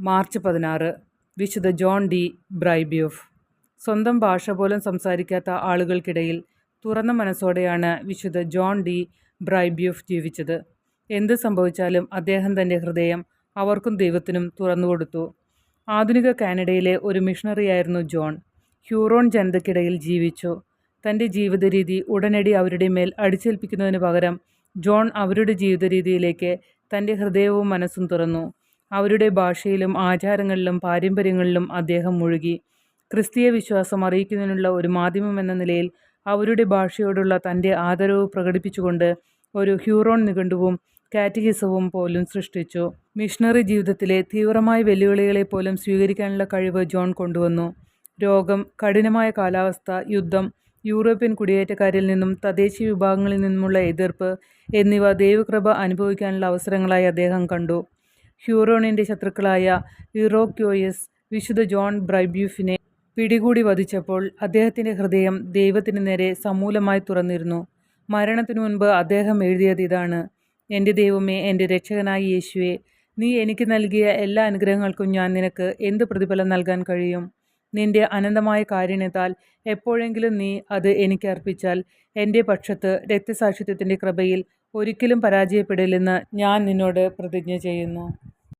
March 16 വിശുദ്ധ John D ബ്രൈബ്യൂഫ്. സ്വന്തം ഭാഷ പോലും സംസാരിക്കാത്ത ആളുകൾക്കിടയിൽ തുറന്ന മനസ്സോടെയാണ് വിശുദ്ധ ജോൺ ഡി ബ്രൈബ്യൂഫ് ജീവിച്ചത്. എന്ത് സംഭവിച്ചാലും അദ്ദേഹം തൻ്റെ ഹൃദയം അവർക്കും ദൈവത്തിനും തുറന്നുകൊടുത്തു. ആധുനിക കാനഡയിലെ ഒരു മിഷണറിയായിരുന്നു ജോൺ. ഹ്യൂറോൺ ജനതയ്ക്കിടയിൽ ജീവിച്ചു. തൻ്റെ ജീവിതരീതി ഉടനടി അവരുടെ മേൽ അടിച്ചേൽപ്പിക്കുന്നതിന് പകരം ജോൺ അവരുടെ ജീവിതരീതിയിലേക്ക് തൻ്റെ ഹൃദയവും മനസ്സും തുറന്നു. അവരുടെ ഭാഷയിലും ആചാരങ്ങളിലും പാരമ്പര്യങ്ങളിലും അദ്ദേഹം മുഴുകി. ക്രിസ്തീയ വിശ്വാസം അറിയിക്കുന്നതിനുള്ള ഒരു മാധ്യമം എന്ന നിലയിൽ അവരുടെ ഭാഷയോടുള്ള തൻ്റെ ആദരവ് പ്രകടിപ്പിച്ചുകൊണ്ട് ഒരു ഹ്യൂറോൺ നിഘണ്ടുവും കാറ്റഗിസവും പോലും സൃഷ്ടിച്ചു. മിഷണറി ജീവിതത്തിലെ തീവ്രമായ വെല്ലുവിളികളെ പോലും സ്വീകരിക്കാനുള്ള കഴിവ് ജോൺ കൊണ്ടുവന്നു. രോഗം, കഠിനമായ കാലാവസ്ഥ, യുദ്ധം, യൂറോപ്യൻ കുടിയേറ്റക്കാരിൽ നിന്നും തദ്ദേശീയ വിഭാഗങ്ങളിൽ നിന്നുമുള്ള എതിർപ്പ് എന്നിവ ദൈവകൃപ അനുഭവിക്കാനുള്ള അവസരങ്ങളായി അദ്ദേഹം കണ്ടു. ഹ്യൂറോണിൻ്റെ ശത്രുക്കളായ ഇറോക്യോയസ് വിശുദ്ധ ജോൺ ബ്രൈബ്യൂഫിനെ പിടികൂടി വധിച്ചപ്പോൾ അദ്ദേഹത്തിൻ്റെ ഹൃദയം ദൈവത്തിന് നേരെ സമൂലമായി തുറന്നിരുന്നു. മരണത്തിനു മുൻപ് അദ്ദേഹം എഴുതിയത് ഇതാണ്: എൻ്റെ ദൈവമേ, എൻ്റെ രക്ഷകനായ യേശുവേ, നീ എനിക്ക് നൽകിയ എല്ലാ അനുഗ്രഹങ്ങൾക്കും ഞാൻ നിനക്ക് എന്ത് പ്രതിഫലം നൽകാൻ കഴിയും? നിന്റെ അനന്തമായ കാരുണ്യത്താൽ എപ്പോഴെങ്കിലും നീ അത് എനിക്ക് അർപ്പിച്ചാൽ എൻ്റെ പക്ഷത്ത് രക്തസാക്ഷിത്വത്തിൻ്റെ കൃപയിൽ ഒരിക്കലും പരാജയപ്പെടില്ലെന്ന് ഞാൻ നിന്നോട് പ്രതിജ്ഞ ചെയ്യുന്നു.